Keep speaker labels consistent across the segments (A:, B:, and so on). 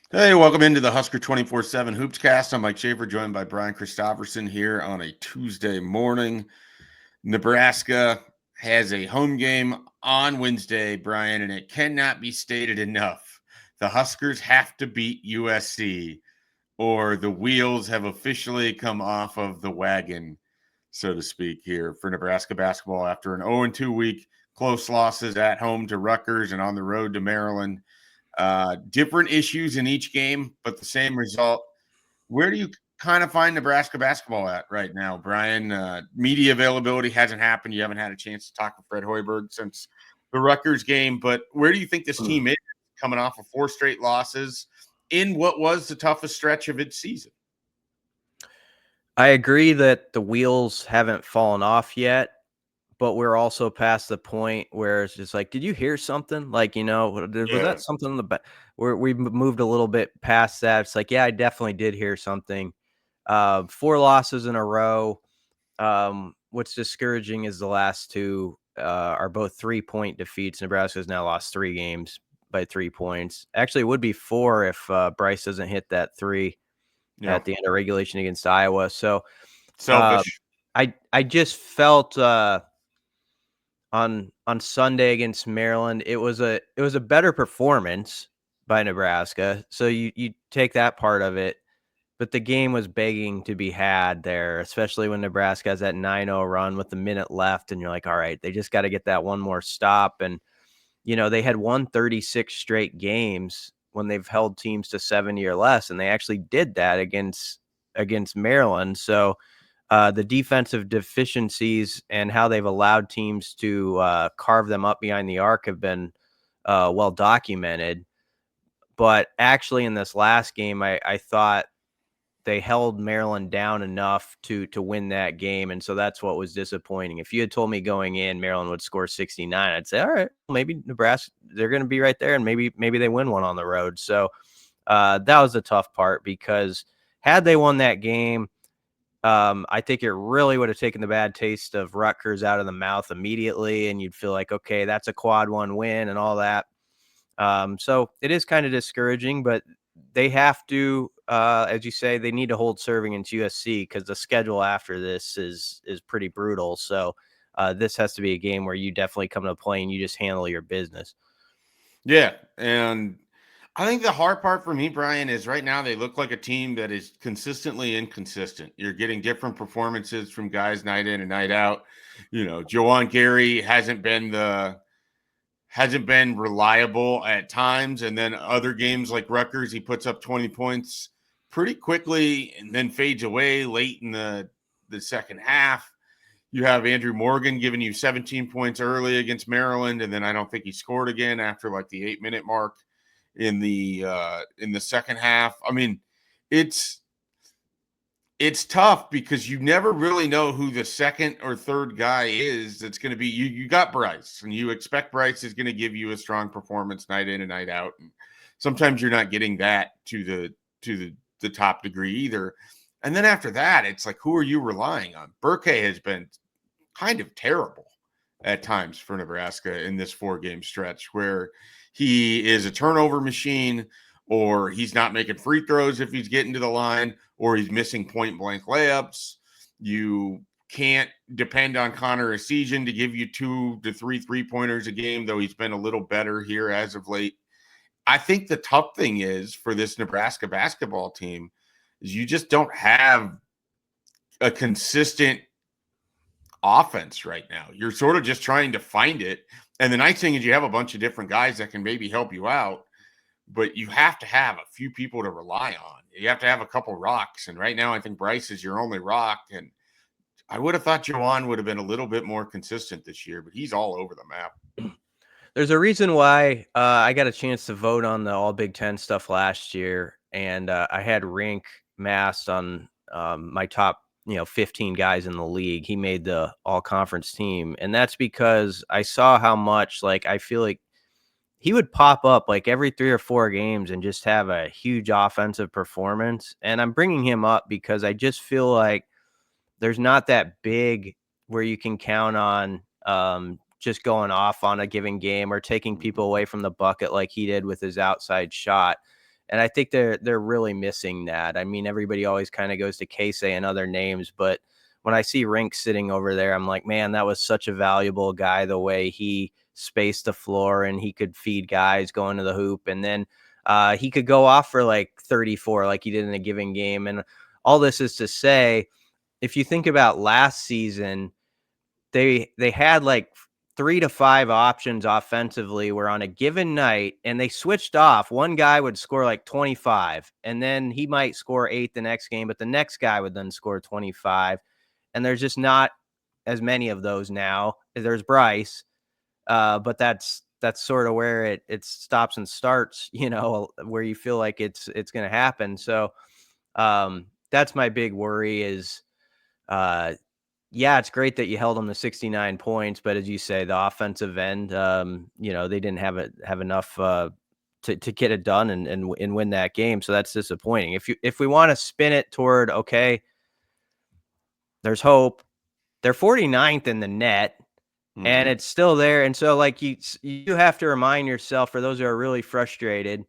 A: Hey, welcome into the Husker247 HoopsCast. I'm Mike Schaefer, joined by Brian Christopherson here on a Tuesday morning. Nebraska has a home game on Wednesday, Brian, and it cannot be stated enough. The Huskers have to beat USC, or the wheels have officially come off of the wagon, so to speak, here for Nebraska basketball after an 0-2 week, close losses at home to Rutgers and on the road to Maryland. Different issues in each game, but the same result. Where do you kind of find Nebraska basketball at right now, Brian? Media availability hasn't happened. You haven't had a chance to talk with Fred Hoiberg since the Rutgers game, but where do you think this team is coming off of 4 straight losses in what was the toughest stretch of its season?
B: I agree that the wheels haven't fallen off yet, but we're also past the point where it's just like, did you hear something? Like, was
A: Yeah.
B: that something in the back where we've moved a little bit past that? It's like, yeah, I definitely did hear something. 4 losses in a row. What's discouraging is the last two are both 3-point defeats. Nebraska has now lost 3 games by 3 points. Actually, it would be 4 if Bryce doesn't hit that 3
A: Yeah.
B: at the end of regulation against Iowa. So uh,
A: Selfish.
B: I just felt on Sunday against Maryland, it was a better performance by Nebraska. So you take that part of it, but the game was begging to be had there, especially when Nebraska has that 9-0 run with a minute left, and you're like, all right, they just got to get that one more stop. And they had won 36 straight games when they've held teams to 70 or less, and they actually did that against Maryland. So the defensive deficiencies and how they've allowed teams to carve them up behind the arc have been well documented. But actually, in this last game, I thought they held Maryland down enough to win that game, and so that's what was disappointing. If you had told me going in Maryland would score 69, I'd say, all right, maybe Nebraska, they're going to be right there, and maybe they win one on the road. So that was the tough part, because had they won that game, I think it really would have taken the bad taste of Rutgers out of the mouth immediately, and you'd feel like, okay, that's a quad 1 win and all that. So it is kind of discouraging, but they have to, as you say, they need to hold serving into USC, because the schedule after this is pretty brutal. So this has to be a game where you definitely come to play and you just handle your business.
A: Yeah. And I think the hard part for me, Brian, is right now they look like a team that is consistently inconsistent. You're getting different performances from guys night in and night out. Joanne Gary hasn't been reliable at times, and then other games like Rutgers, he puts up 20 points pretty quickly and then fades away late in the second half. You have Andrew Morgan giving you 17 points early against Maryland, and then I don't think he scored again after like the 8-minute mark in the second half. I mean, it's it's tough because you never really know who the second or third guy is that's going to be. You got Bryce, and you expect Bryce is going to give you a strong performance night in and night out. And sometimes you're not getting that to the top degree either. And then after that, it's like, who are you relying on? Burke has been kind of terrible at times for Nebraska in this 4-game stretch, where he is a turnover machine, or he's not making free throws if he's getting to the line, or he's missing point blank layups. You can't depend on Connor Essegian to give you 2 to 3 3-pointers a game, though he's been a little better here as of late. I think the tough thing is for this Nebraska basketball team is you just don't have a consistent offense right now. You're sort of just trying to find it. And the nice thing is you have a bunch of different guys that can maybe help you out, but you have to have a few people to rely on. You have to have a couple rocks. And right now, I think Bryce is your only rock. And I would have thought Joanne would have been a little bit more consistent this year, but he's all over the map.
B: There's a reason why I got a chance to vote on the All Big Ten stuff last year, and I had Rink masked on my top 15 guys in the league. He made the all conference team, and that's because I saw how much, like, I feel like he would pop up like every 3 or 4 games and just have a huge offensive performance. And I'm bringing him up because I just feel like there's not that big where you can count on just going off on a given game or taking people away from the bucket like he did with his outside shot. And I think they're really missing that. I mean, everybody always kind of goes to Casey and other names, but when I see Rink sitting over there, I'm like, man, that was such a valuable guy, the way he spaced the floor and he could feed guys going to the hoop. And then he could go off for like 34 like he did in a given game. And all this is to say, if you think about last season, they had like 3 to 5 options offensively where on a given night, and they switched off. One guy would score like 25, and then he might score 8 the next game, but the next guy would then score 25. And there's just not as many of those now. There's Bryce, but that's sort of where it stops and starts, where you feel like it's going to happen. So that's my big worry is, yeah, it's great that you held them to 69 points, but as you say, the offensive end, they didn't have enough to get it done and win that game. So that's disappointing. If we want to spin it toward, okay, there's hope. They're 49th in the net. And it's still there. And so like you have to remind yourself, for those who are really frustrated,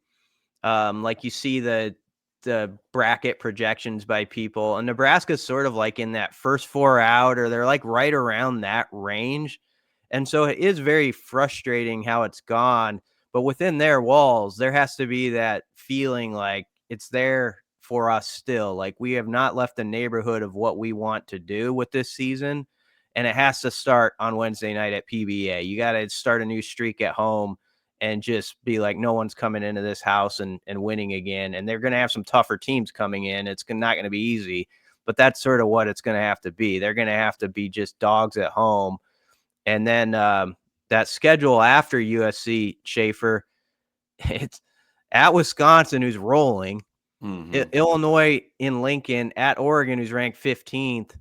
B: like you see the bracket projections by people, and Nebraska's sort of like in that first 4 out, or they're like right around that range. And so it is very frustrating how it's gone, but within their walls, there has to be that feeling like it's there for us still. Like we have not left the neighborhood of what we want to do with this season. And it has to start on Wednesday night at PBA. You got to start a new streak at home and just be like, no one's coming into this house and winning again. And they're going to have some tougher teams coming in. It's not going to be easy, but that's sort of what it's going to have to be. They're going to have to be just dogs at home. And then that schedule after USC, Schaefer, it's at Wisconsin, who's rolling, Illinois in Lincoln, at Oregon, who's ranked 15th.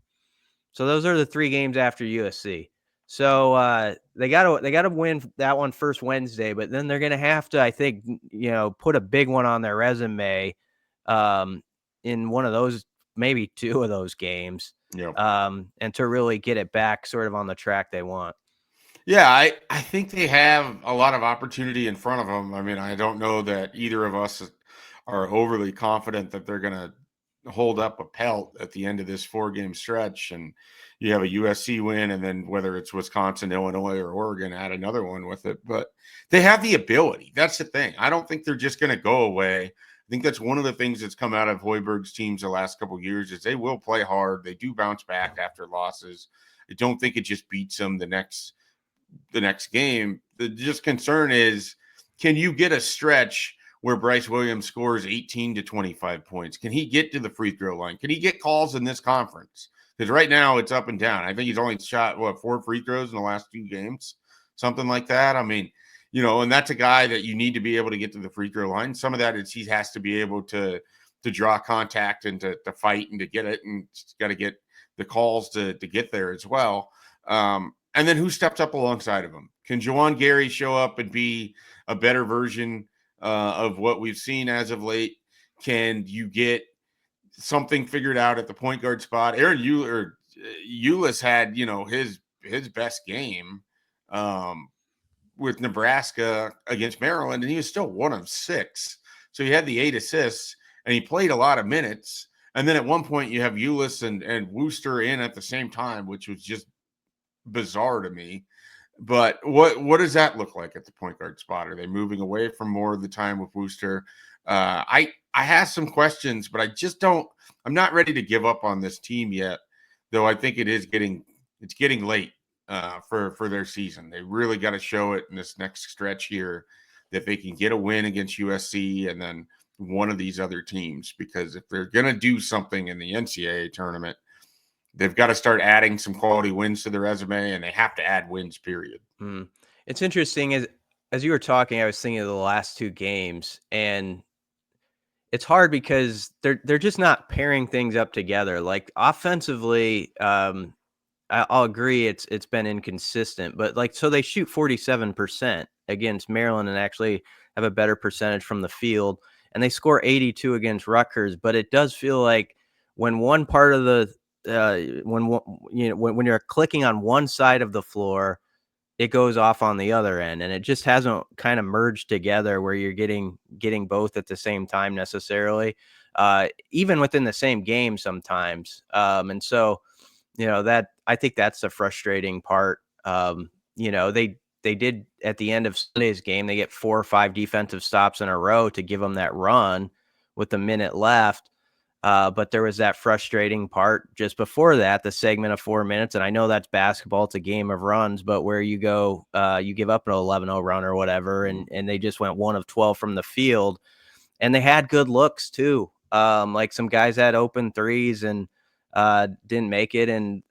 B: So those are the 3 games after USC. So they gotta win that one first Wednesday, but then they're gonna have to, I think, put a big one on their resume in one of those, maybe 2 of those games, and to really get it back sort of on the track they want.
A: Yeah, I think they have a lot of opportunity in front of them. I mean, I don't know that either of us are overly confident that they're going to hold up a pelt at the end of this 4-game stretch. And you have a USC win, and then whether it's Wisconsin, Illinois, or Oregon, add another one with it. But they have the ability. That's the thing. I don't think they're just going to go away. I think that's one of the things that's come out of Hoiberg's teams the last couple of years is they will play hard. They do bounce back after losses. I don't think it just beats them the next game. The just concern is, can you get a stretch where Bryce Williams scores 18 to 25 points? Can he get to the free throw line? Can he get calls in this conference? Because right now it's up and down. I think he's only shot 4 free throws in the last 2 games, something like that. I mean, and that's a guy that you need to be able to get to the free throw line. Some of that is he has to be able to draw contact and to fight and to get it, and got to get the calls to get there as well. And then who steps up alongside of him? Can Juwan Gary show up and be a better version of what we've seen as of late? Can you get something figured out at the point guard spot? Aaron Eulis had, his best game with Nebraska against Maryland, and he was still 1 of 6. So he had the 8 assists, and he played a lot of minutes. And then at one point you have Eulis and Wooster in at the same time, which was just bizarre to me. But what does that look like at the point guard spot? Are they moving away from more of the time with Wooster? I have some questions, but I'm not ready to give up on this team yet, though I think it's getting late for their season. They really got to show it in this next stretch here that they can get a win against USC and then one of these other teams, because if they're going to do something in the NCAA tournament, they've got to start adding some quality wins to the resume, and they have to add wins, period.
B: It's interesting. As you were talking, I was thinking of the last 2 games, and it's hard because they're just not pairing things up together. Like offensively, I'll agree it's been inconsistent, but so they shoot 47% against Maryland and actually have a better percentage from the field, and they score 82 against Rutgers. But it does feel like when one part of the when you're clicking on one side of the floor, it goes off on the other end, and it just hasn't kind of merged together where you're getting both at the same time necessarily, even within the same game sometimes. And so, that I think that's the frustrating part. They did at the end of Sunday's game, they get 4 or 5 defensive stops in a row to give them that run with a minute left. But there was that frustrating part just before that, the segment of 4 minutes. And I know that's basketball. It's a game of runs, but where you go, you give up an 11-0 run or whatever. And they just went 1 of 12 from the field, and they had good looks too. Like some guys had open threes and didn't make it. And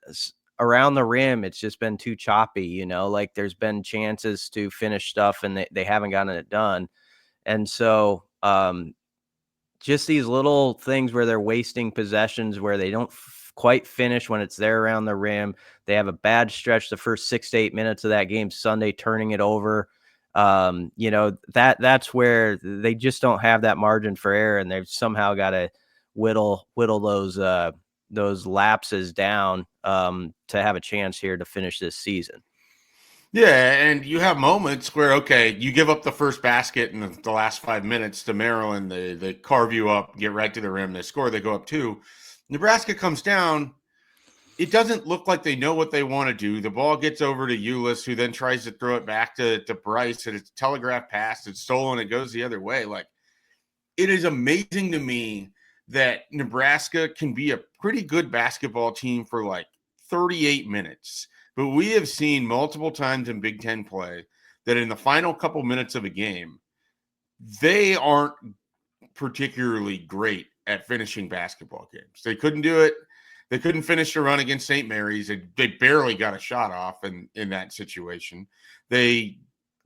B: around the rim, it's just been too choppy, like there's been chances to finish stuff and they haven't gotten it done. And so, just these little things where they're wasting possessions, where they don't quite finish when it's there around the rim. They have a bad stretch the first 6 to 8 minutes of that game Sunday, turning it over. That's where they just don't have that margin for error, and they've somehow got to whittle those lapses down to have a chance here to finish this season.
A: Yeah, and you have moments where, okay, you give up the first basket in the last 5 minutes to Maryland. They carve you up, get right to the rim, they score, they go up 2. Nebraska comes down. It doesn't look like they know what they want to do. The ball gets over to Ulis, who then tries to throw it back to Bryce, and it's a telegraph pass. It's stolen. It goes the other way. Like, it is amazing to me that Nebraska can be a pretty good basketball team for like 38 minutes. But we have seen multiple times in Big Ten play that in the final couple minutes of a game, they aren't particularly great at finishing basketball games. They couldn't do it. They couldn't finish the run against St. Mary's. They barely got a shot off in that situation. They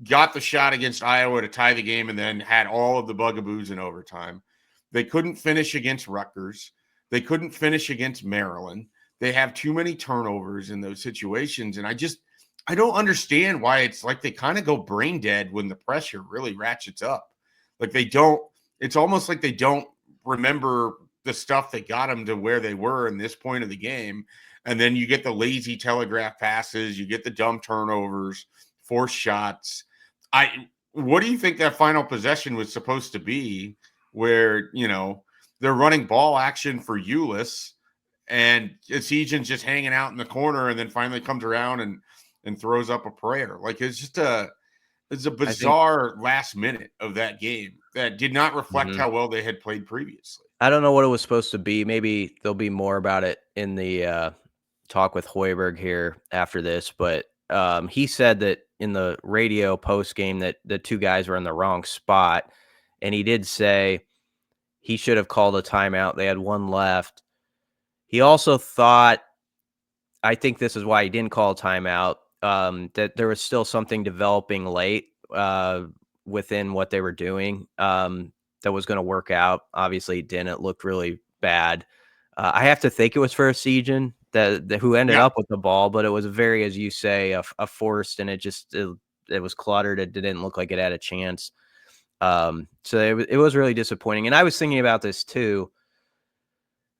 A: got the shot against Iowa to tie the game and then had all of the bugaboos in overtime. They couldn't finish against Rutgers. They couldn't finish against Maryland. They have too many turnovers in those situations. And I don't understand why it's like they kind of go brain dead when the pressure really ratchets up. Like it's almost like they don't remember the stuff that got them to where they were in this point of the game. And then you get the lazy telegraph passes, you get the dumb turnovers, forced shots. What do you think that final possession was supposed to be where, they're running ball action for Ulis and Egan's just hanging out in the corner and then finally comes around and throws up a prayer. Like, it's a bizarre last minute of that game that did not reflect how well they had played previously.
B: I don't know what it was supposed to be. Maybe there'll be more about it in the talk with Hoiberg here after this, but he said that in the radio post game that the two guys were in the wrong spot, and he did say he should have called a timeout. They had one left. He also thought, I think this is why he didn't call a timeout, that there was still something developing late within what they were doing that was going to work out. Obviously, it didn't. It looked really bad. I have to think it was for Egan that who ended up with the ball, but it was very, as you say, a forced, and it was cluttered. It didn't look like it had a chance. So it was really disappointing. And I was thinking about this too.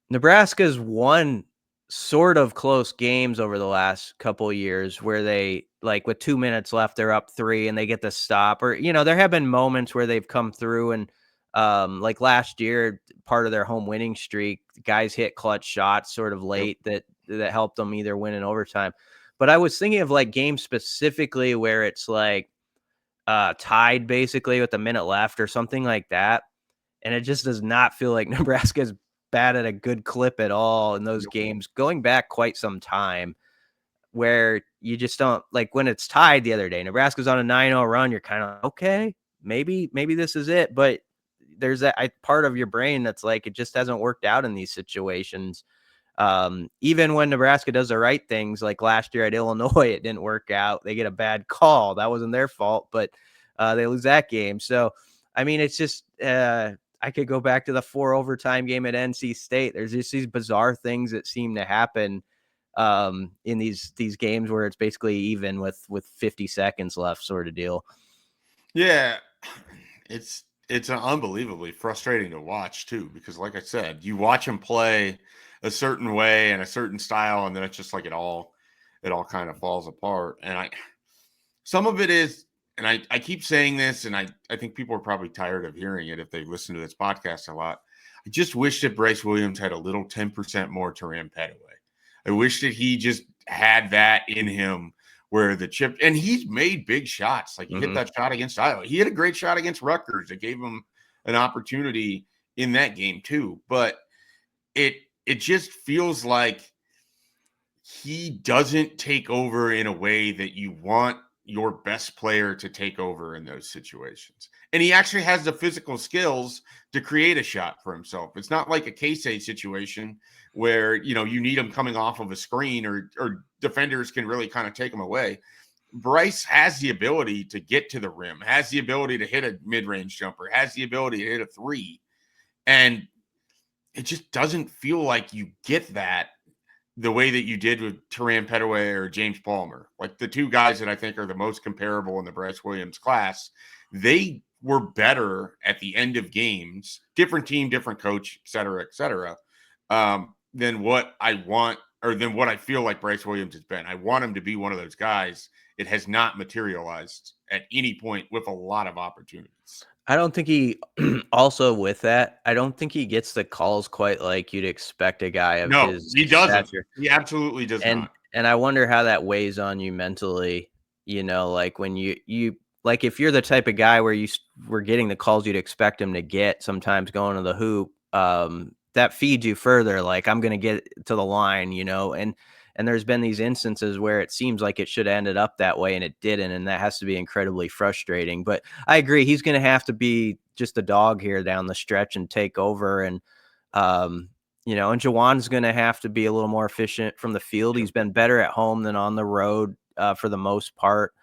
B: Nebraska's won sort of close games over the last couple of years where they, like, with 2 minutes left, they're up 3 and they get the stop, or, there have been moments where they've come through and, like last year, part of their home winning streak, guys hit clutch shots sort of late that helped them either win in overtime. But I was thinking of like games specifically where it's like tied basically with a minute left or something like that. And it just does not feel like Nebraska's bad at a good clip at all in those games, going back quite some time, where you just don't, like when it's tied the other day, Nebraska's on a 9-0 run, you're kind of, okay, maybe this is it. But there's that part of your brain that's like, it just hasn't worked out in these situations. Even when Nebraska does the right things, like last year at Illinois, it didn't work out. They get a bad call. That wasn't their fault, but they lose that game. So, I mean, it's just, I could go back to the 4 overtime game at NC State. There's just these bizarre things that seem to happen in these games where it's basically even with 50 seconds left, sort of deal.
A: Yeah, it's unbelievably frustrating to watch too, because like I said, you watch them play a certain way and a certain style, and then it's just like it all kind of falls apart. And some of it is, and I keep saying this, and I think people are probably tired of hearing it if they listen to this podcast a lot. I just wish that Bryce Williams had a little 10% more Turan Petaway. I wish that he just had that in him where the chip, and he's made big shots. Like he hit that shot against Iowa. He had a great shot against Rutgers that gave him an opportunity in that game too. But it just feels like he doesn't take over in a way that you want your best player to take over in those situations. And he actually has the physical skills to create a shot for himself. It's not like a Casey situation where, you need him coming off of a screen or defenders can really kind of take him away. Bryce has the ability to get to the rim, has the ability to hit a mid-range jumper, has the ability to hit a three. And it just doesn't feel like you get that the way that you did with Turan Petaway or James Palmer. Like the two guys that I think are the most comparable in the Bryce Williams class, they were better at the end of games, different team, different coach, et cetera, than what I want or than what I feel like Bryce Williams has been. I want him to be one of those guys. It has not materialized at any point with a lot of opportunities.
B: I don't think he also with that, I don't think he gets the calls quite like you'd expect a guy of
A: No,
B: his
A: he doesn't.
B: stature.
A: He absolutely does not.
B: And I wonder how that weighs on you mentally, like when you like if you're the type of guy where you were getting the calls you'd expect him to get sometimes going to the hoop, that feeds you further. Like I'm going to get to the line, and there's been these instances where it seems like it should have ended up that way and it didn't. And that has to be incredibly frustrating. But I agree. He's going to have to be just a dog here down the stretch and take over. And, and Jawan's going to have to be a little more efficient from the field. He's been better at home than on the road for the most part.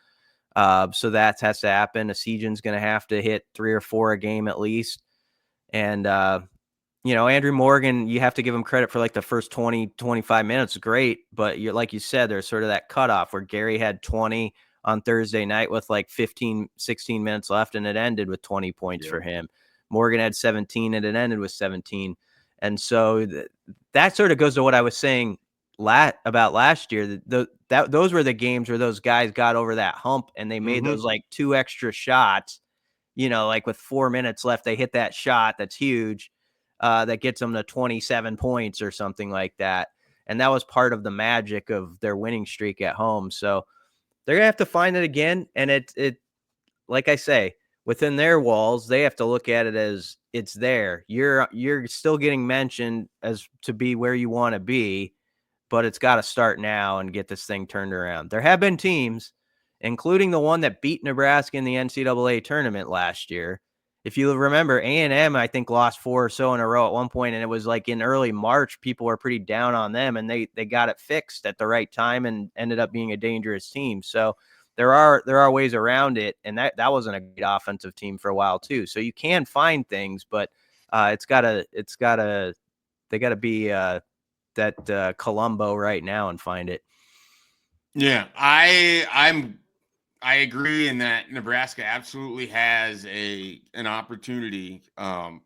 B: So that has to happen. Asijan's going to have to hit 3 or 4 a game at least. And, Andrew Morgan, you have to give him credit for like the first 20, 25 minutes. Great. But like you said, there's sort of that cutoff where Gary had 20 on Thursday night with like 15, 16 minutes left, and it ended with 20 points for him. Morgan had 17 and it ended with 17. And so that sort of goes to what I was saying about last year. Those were the games where those guys got over that hump and they made those like 2 extra shots, like with 4 minutes left, they hit that shot that's huge. That gets them to 27 points or something like that. And that was part of the magic of their winning streak at home. So they're going to have to find it again. And it, like I say, within their walls, they have to look at it as it's there. You're still getting mentioned as to be where you want to be, but it's got to start now and get this thing turned around. There have been teams, including the one that beat Nebraska in the NCAA tournament last year. If you remember, A&M, I think, lost 4 or so in a row at one point, and it was like in early March, people were pretty down on them, and they got it fixed at the right time and ended up being a dangerous team. So there are ways around it, and that wasn't a great offensive team for a while too. So you can find things, but they got to be that Columbo right now and find it.
A: Yeah, I agree in that Nebraska absolutely has an opportunity. I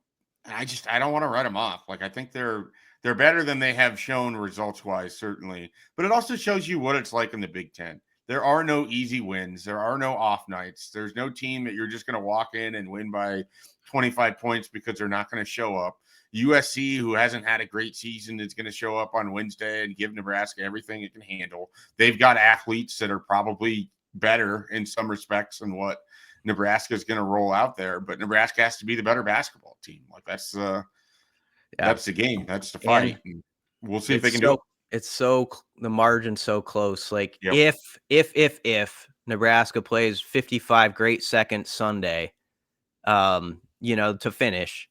A: don't want to write them off. Like I think they're better than they have shown results wise, certainly. But it also shows you what it's like in the Big Ten. There are no easy wins. There are no off nights. There's no team that you're just going to walk in and win by 25 points because they're not going to show up. USC, who hasn't had a great season, is going to show up on Wednesday and give Nebraska everything it can handle. They've got athletes that are probably better in some respects than what Nebraska is going to roll out there, but Nebraska has to be the better basketball team. Like that's the game. That's the fight. And we'll see if they can do it.
B: It's the margin's so close. Like if Nebraska plays 55 great seconds Sunday, to finish,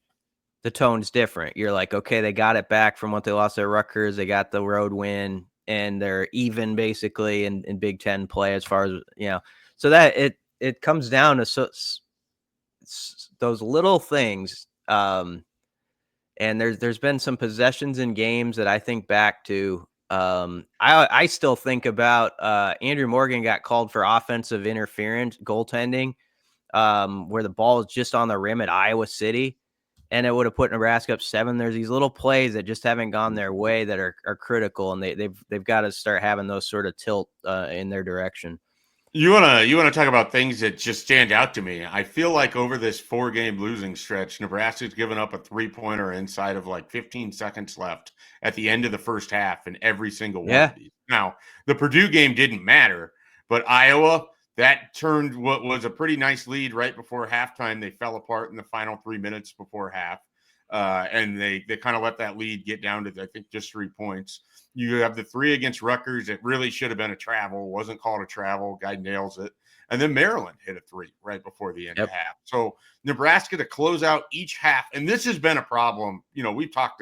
B: the tone's different. You're like, okay, they got it back from what they lost at Rutgers. They got the road win and they're even basically in Big Ten play as far as, so that it comes down to those little things. And there's been some possessions in games that I think back to. I still think about Andrew Morgan got called for offensive interference, goaltending, where the ball is just on the rim at Iowa City, and it would have put Nebraska up 7. There's these little plays that just haven't gone their way that are critical, and they've got to start having those sort of tilt in their direction.
A: You wanna talk about things that just stand out to me. I feel like over this 4-game losing stretch, Nebraska's given up a 3-pointer inside of like 15 seconds left at the end of the first half in every single one
B: Yeah.
A: of these. Now, the Purdue game didn't matter, but Iowa, that turned what was a pretty nice lead right before halftime. They fell apart in the final 3 minutes before half. And they kind of let that lead get down to, I think, just 3 points. You have the 3 against Rutgers. It really should have been a travel. Wasn't called a travel. Guy nails it. And then Maryland hit a 3 right before the end of half. So Nebraska to close out each half. And this has been a problem. You know, you talked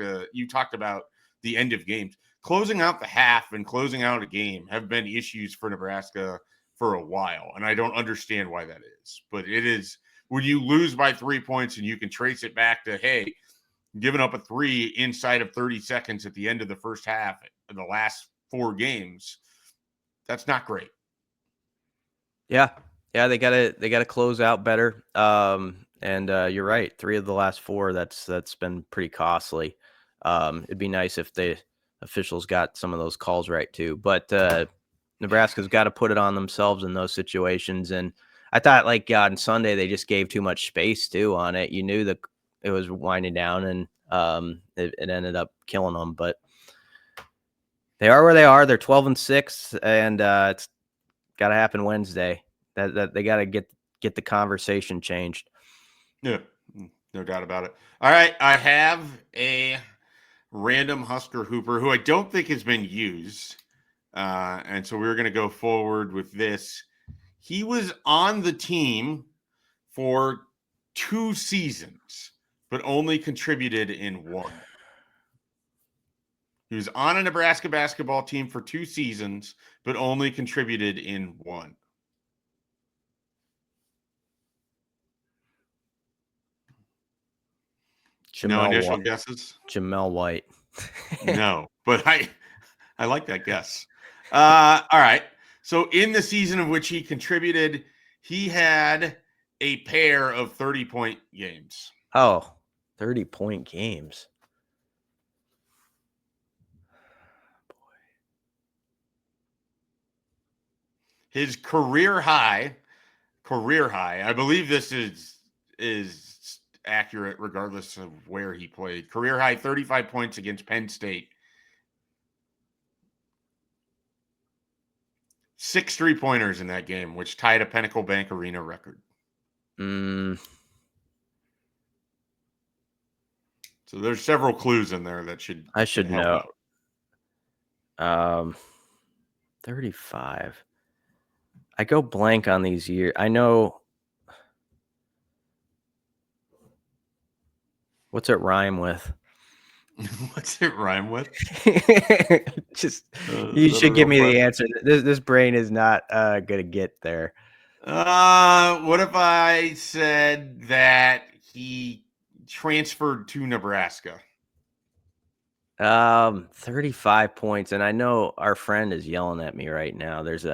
A: about the end of games. Closing out the half and closing out a game have been issues for Nebraska for a while. And I don't understand why that is. But it is when you lose by 3 points and you can trace it back to, hey, giving up a 3 inside of 30 seconds at the end of the first half in the last 4 games, that's not great.
B: Yeah. They gotta close out better. And you're right. 3 of the last 4, that's been pretty costly. It'd be nice if the officials got some of those calls right too. But Nebraska's got to put it on themselves in those situations. And I thought, like, on Sunday, they just gave too much space too on it. You knew that it was winding down, and it ended up killing them. But they are where they are. They're 12-6, and it's got to happen Wednesday. That they got to get the conversation changed.
A: Yeah, no doubt about it. All right, I have a random Husker hooper who I don't think has been used. And so we're going to go forward with this. He was on the team for 2 seasons, but only contributed in 1. He was on a Nebraska basketball team for 2 seasons, but only contributed in 1. No initial guesses?
B: Jamel White.
A: No, but I like that guess. All right. So in the season of which he contributed, he had a pair of 30-point games.
B: Oh, 30-point games.
A: His career high, I believe this is accurate regardless of where he played. Career high 35 points against Penn State. 6 3-pointers in that game, which tied a Pinnacle Bank Arena record. So there's several clues in there that should
B: know.
A: Out.
B: 35. I go blank on these years. I know. What's it rhyme with?
A: What's it rhyme with?
B: Just you should give me the answer. This brain is not gonna get there.
A: What if I said that he transferred to Nebraska?
B: 35 points, and I know our friend is yelling at me right now. There's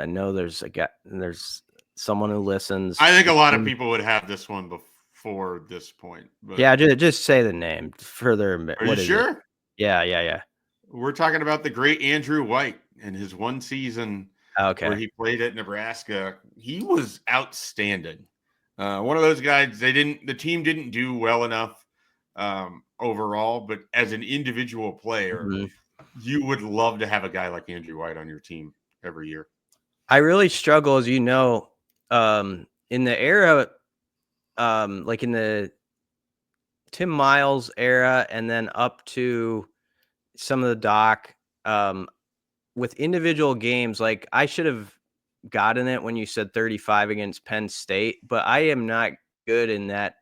B: someone who listens.
A: I think a lot of people would have this one before this point. But
B: yeah, just say the name further.
A: Are you sure?
B: It? Yeah.
A: We're talking about the great Andrew White and his 1 season where he played at Nebraska. He was outstanding. One of those guys. The team didn't do well enough overall, but as an individual player, you would love to have a guy like Andrew White on your team every year.
B: I really struggle, as you know, in the era, like in the Tim Miles era, and then up to some of the Doc, with individual games. Like, I should have gotten it when you said 35 against Penn State, but I am not good in that,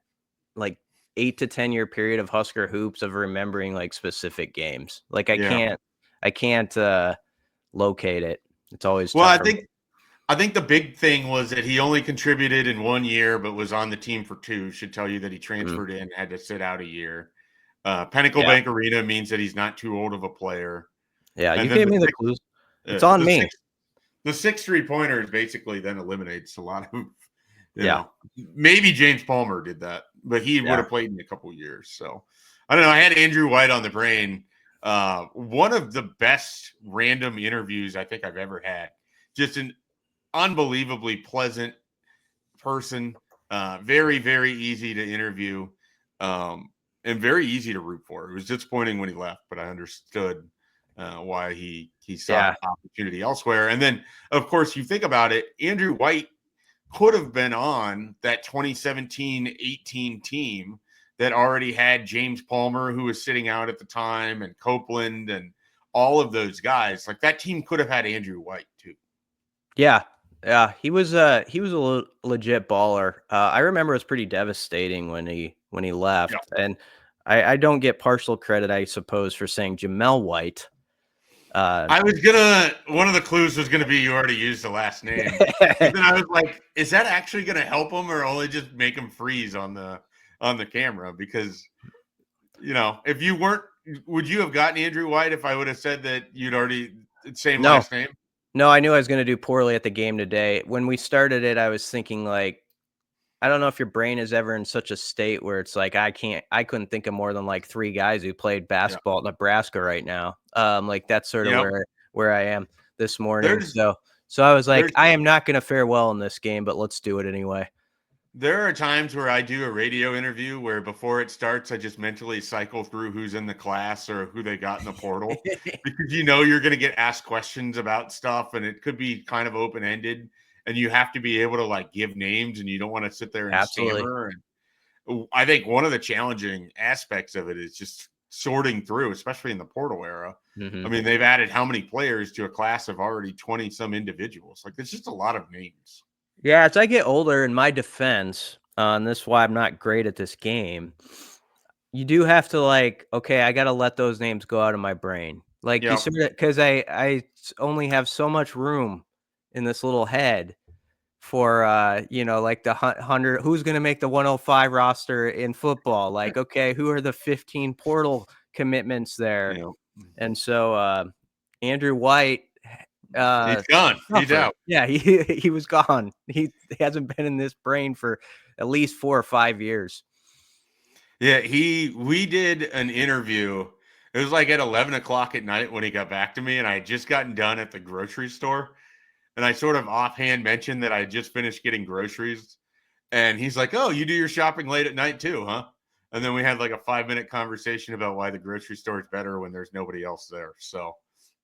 B: like, 8 to 10 year period of Husker hoops of remembering like specific games. Like, I can't locate it. It's always
A: well. I think the big thing was that he only contributed in 1 year, but was on the team for 2. Should tell you that he transferred in, had to sit out a year. Pinnacle Bank Arena means that he's not too old of a player.
B: Yeah, and you gave me the clues. It's on me.
A: The 6 3-pointers basically then eliminates a lot of, you know, maybe James Palmer did that, but he would have played in a couple years. So I don't know. I had Andrew White on the brain. One of the best random interviews I think I've ever had. Just an unbelievably pleasant person. Very, very easy to interview, and very easy to root for. It was disappointing when he left, but I understood why he sought opportunity elsewhere. And then, of course, you think about it, Andrew White could have been on that 2017-18 team that already had James Palmer, who was sitting out at the time, and Copeland and all of those guys. Like, that team could have had Andrew White too.
B: Yeah. Yeah, he was a legit baller. I remember it was pretty devastating when he left.
A: Yeah.
B: And I don't get partial credit, I suppose, for saying Jamel White.
A: One of the clues was gonna be you already used the last name. But then I was like, is that actually gonna help him or only just make him freeze on the camera? Because, if you weren't, would you have gotten Andrew White if I would have said that you'd already last name?
B: No, I knew I was going to do poorly at the game today. When we started it, I was thinking, like, I don't know if your brain is ever in such a state where it's like, I couldn't think of more than like 3 guys who played basketball at Nebraska right now. Like, that's sort of where I am this morning. So I was like, I am not going to fare well in this game, but let's do it anyway.
A: There are times where I do a radio interview where before it starts, I just mentally cycle through who's in the class or who they got in the portal because you're going to get asked questions about stuff and it could be kind of open-ended and you have to be able to like give names and you don't want to sit there and stammer. And I think one of the challenging aspects of it is just sorting through, especially in the portal era.
B: Mm-hmm.
A: I mean, they've added how many players to a class of already 20 some individuals? Like, there's just a lot of names.
B: Yeah, as I get older, in my defense, and this is why I'm not great at this game, you do have to like, okay, I got to let those names go out of my brain. Like, you sort of, because I only have so much room in this little head for, like the 100, who's going to make the 105 roster in football? Like, okay, who are the 15 portal commitments there?
A: Yeah.
B: And so Andrew White,
A: he's gone. He's out.
B: Yeah, he was gone. He hasn't been in this brain for at least 4 or 5 years.
A: Yeah, we did an interview. It was like at 11 o'clock at night when he got back to me, and I had just gotten done at the grocery store. And I sort of offhand mentioned that I had just finished getting groceries. And he's like, "Oh, you do your shopping late at night too, huh?" And then we had like a 5-minute conversation about why the grocery store is better when there's nobody else there. So,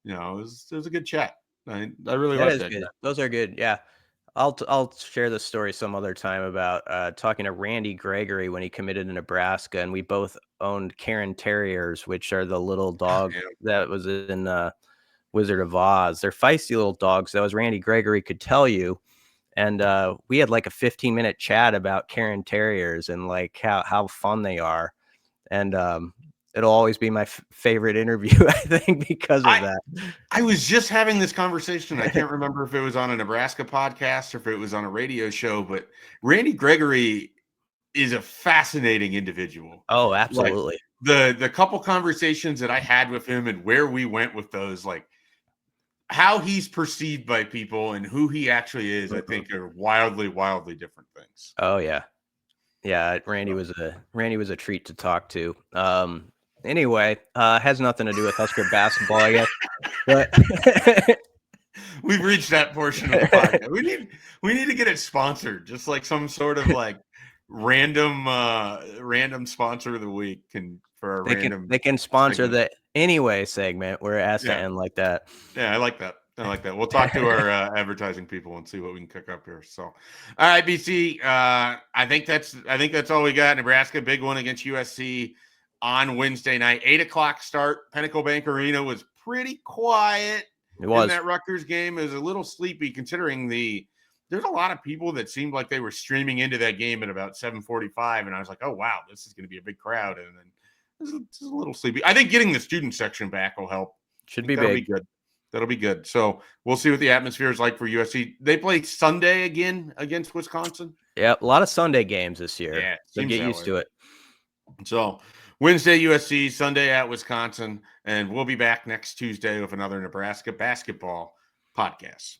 A: it was a good chat. I really like that.
B: Good. Those are good. Yeah. I'll share this story some other time about talking to Randy Gregory when he committed to Nebraska, and we both owned Cairn Terriers, which are the little dog that was in Wizard of Oz. They're feisty little dogs, though, as Randy Gregory could tell you. And we had like a 15-minute chat about Cairn Terriers and like how fun they are. And it'll always be my favorite interview, I think, because of that.
A: I was just having this conversation. I can't remember if it was on a Nebraska podcast or if it was on a radio show, but Randy Gregory is a fascinating individual.
B: Oh, absolutely.
A: Like the couple conversations that I had with him and where we went with those, like how he's perceived by people and who he actually is, I think are wildly, wildly different things.
B: Oh yeah. Yeah, Randy was a treat to talk to. Anyway, has nothing to do with Husker basketball, I guess. But
A: we've reached that portion of the podcast. We need to get it sponsored, just like some sort of like random sponsor of the week
B: they can sponsor segment. The anyway segment where it has to end like that.
A: Yeah, I like that. We'll talk to our advertising people and see what we can cook up here. So, all right, BC. I think that's all we got. Nebraska, big one against USC on Wednesday night, 8:00 start. Pinnacle Bank Arena was pretty quiet.
B: It was.
A: In that Rutgers game. It was a little sleepy considering there's a lot of people that seemed like they were streaming into that game at about 7:45, and I was like, oh wow, this is going to be a big crowd. And then it's a little sleepy. I think getting the student section back will help.
B: Should be big.
A: Be good. That'll be good. So we'll see what the atmosphere is like for USC. They play Sunday again against Wisconsin.
B: Yeah, a lot of Sunday games this year.
A: Yeah,
B: so get used to it.
A: So Wednesday USC, Sunday at Wisconsin, and we'll be back next Tuesday with another Nebraska basketball podcast.